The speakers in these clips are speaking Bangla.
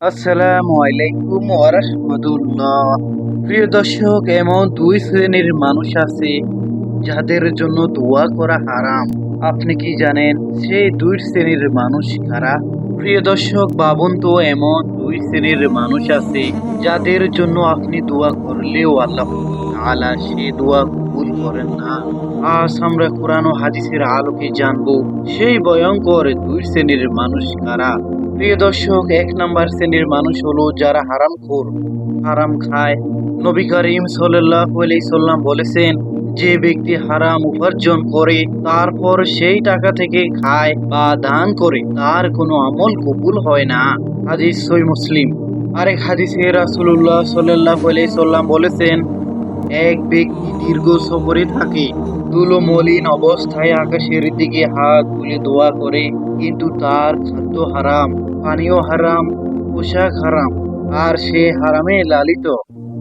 আসসালামু আলাইকুম ওয়া রাহমাতুল্লাহ। প্রিয় দর্শক, এমন দুই শ্রেণীর মানুষ আছে যাদের জন্য দোয়া করা হারাম। আপনি কি জানেন সেই দুই শ্রেণীর মানুষ কারা? প্রিয় দর্শক, ভাবুন তো, এমন দুই শ্রেণীর মানুষ আছে যাদের জন্য আপনি দোয়া করলেও আল্লাহ তাআলা সে দোয়া কবুল করেন না। আজ আমরা কোরআন ও হাদিসের আলোকে জানবো সেই ভয়ঙ্কর দুই শ্রেণীর মানুষ কারা। প্রিয় দর্শক, এক নাম্বার শ্রেণীর মানুষ হলো যারা হারামখোর, হারাম খায়। নবী করিম সাল্লাল্লাহু আলাইহি সাল্লাম বলেছেন, যে ব্যক্তি হারাম উপার্জন করে তারপর সেই টাকা থেকে খায় বা দান করে তার কোনো আমল কবুল হয় না। হাদিস সহিহ মুসলিম। আরেক হাদিসে রাসূলুল্লাহ সাল্লাল্লাহু আলাইহি সাল্লাম বলেছেন, এক ব্যক্তি দীর্ঘ সফরে থাকে, ধুলো মলিন অবস্থায় আকাশের দিকে হাত তুলে দোয়া করে, কিন্তু তার খাদ্য হারাম, পানীয় হারাম, পোশাক হারাম, আর সে হারামে লালিত।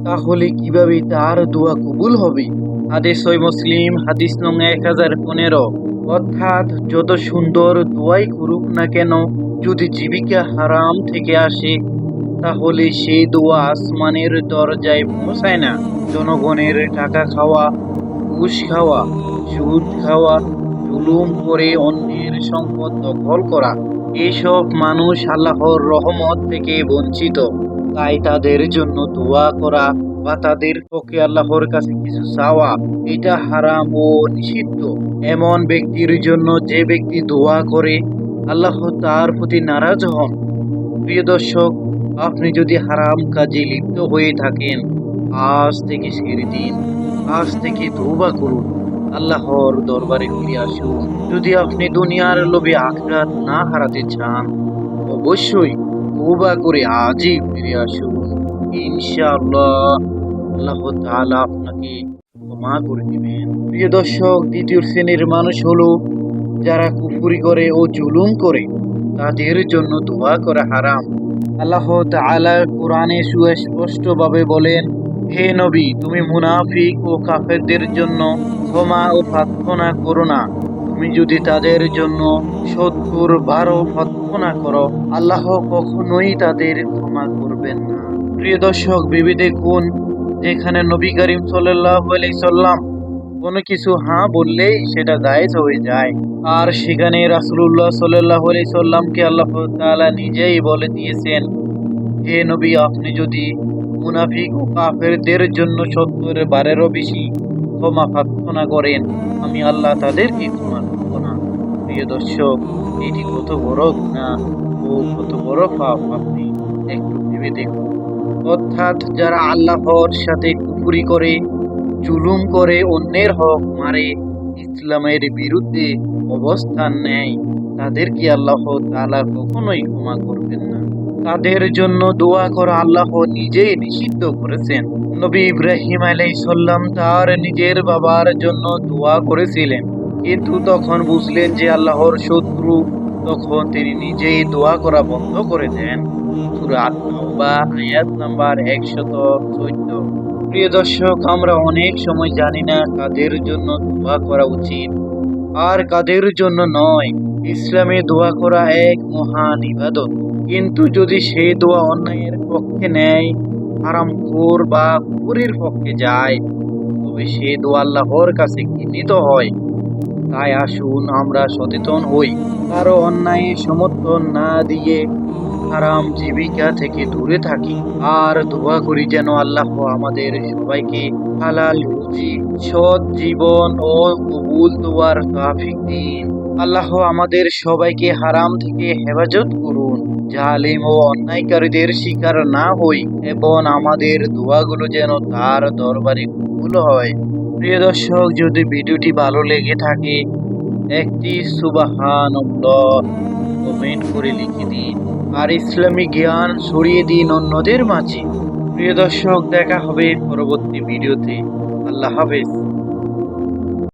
তাহলে কিভাবে তার দোয়া কবুল হবে? হাদিস সহিহ মুসলিম, হাদিস নং 1015। অর্থাৎ যত সুন্দর দোয়াই করুক না কেন, যদি জীবিকা হারাম থেকে আসে তাহলে সেই দোয়া আসমানের দরজায় পৌঁছায় না। জনগণের টাকা খাওয়া, ঘুষ খাওয়া, সুদ খাওয়া, জুলুম করে অন্যের সম্পদ দখল করা, এইসব মানুষ আল্লাহর রহমত থেকে বঞ্চিত। তাই তাদের জন্য দোয়া করা বা তাদের পক্ষে আল্লাহর কাছে কিছু চাওয়া, এটা হারাম ও নিষিদ্ধ। এমন ব্যক্তির জন্য যে ব্যক্তি দোয়া করে আল্লাহ তার প্রতি নারাজ হন। প্রিয় দর্শক, আপনি যদি হারাম কাজে লিপ্ত হয়ে থাকেন, আজ থেকে ছেড়ে দিন। আজ থেকে তওবা করুন, আল্লাহর দরবারে ফিরে আসুন। যদি আপনি দুনিয়ার লোভে আখিরাত না হারাতে চান, অবশ্যই তওবা করে আজই ফিরে আসুন। ইনশাআল্লাহ আল্লাহ তাআলা আপনাকে ক্ষমা করে দিবেন। প্রিয় দর্শক, দ্বিতীয় শ্রেণীর মানুষ হলো যারা কুফরি করে ও জুলুম করে, তাদের জন্য দোয়া করা হারাম। আল্লাহ তাআলা কোরআনে সুস্পষ্টভাবে বলেন, হে নবী, তুমি মুনাফিক ও কাফেরদের জন্য ক্ষমা ও প্রার্থনা করো না। তুমি যদি তাদের জন্য ৭০ বারও প্রার্থনা করো, আল্লাহ কখনোই তাদের ক্ষমা করবেন না। প্রিয় দর্শক, ভেবে দেখুন, যেখানে নবী করিম সাল্লাল্লাহু আলাইহি সাল্লাম কোনো কিছু হ্যাঁ বললেই সেটা জায়েজ হয়ে যায়, আর সেখানে রাসূলুল্লাহ সাল্লাল্লাহু আলাইহি সাল্লামকে আল্লাহ তাআলা নিজেই বলে দিয়েছেন, হে নবী, আপনি যদি মুনাফিক ও কাফেরদের জন্য ৭০ বারেরও বেশি ক্ষমা প্রার্থনা করেন, আমি আল্লাহ তাদেরকে ক্ষমা করব না। প্রিয় দর্শক, এটি কত বড় গুনাহ ও কত বড় পাপ, আপনি একটু ভেবে দেখুন। অর্থাৎ যারা আল্লাহর সাথে কুফরি করে, জুলুম করে, অন্যের হক মারে, ইসলামের বিরুদ্ধে অবস্থান নেয়, তাদেরকে আল্লাহ তাআলা কখনোই ক্ষমা করবেন না। তাদের জন্য দোয়া করা আল্লাহ নিজেই নিষিদ্ধ করেছেন। নবী ইব্রাহিম আলাইহিস সালাম তার নিজের বাবার জন্য দোয়া করেছিলেন, কিন্তু তখন বুঝলেন যে আল্লাহর শত্রু, তখন তিনি নিজেই দোয়া করা বন্ধ করে দেন। সূরা আত-তাওবা আয়াত নাম্বার 114। প্রিয় দর্শক, আমরা অনেক সময় জানি না কাদের জন্য দোয়া করা উচিত আর কাদের জন্য নয়। ইসলামে দোয়া করা এক মহান ইবাদত, কিন্তু যদি সেই দোয়া অন্যায়ের পক্ষে নেয়, হারামখোর বা কুফরের পক্ষে যায়, তবে সে দোয়া আল্লাহর কাছে ঘৃণিত হয়। তাই আসুন আমরা সচেতন হই, কারো অন্যায় সমর্থন না দিয়ে হারাম জীবিকা থেকে দূরে থাকি, আর দোয়া করি যেন আল্লাহ আমাদের সবাইকে হালাল রুজি, সৎ জীবন ও কবুল দোয়ার তৌফিক দিন। আল্লাহ আমাদের সবাইকে হারাম থেকে হেফাজত করুন, জালিম ও অন্যায়কারীদের শিকার না হই, এবং আমাদের দোয়াগুলো যেন তার দরবারে কবুল হয়। প্রিয় দর্শক, যদি ভিডিওটি ভালো লেগে থাকে, একটি সুবহানাল্লাহ কমেন্ট করে লিখে দিন, আর ইসলামী জ্ঞান ছড়িয়ে দিন অন্যদের মাঝে। প্রিয় দর্শক, দেখা হবে পরবর্তী ভিডিওতে। আল্লাহ হাফেজ।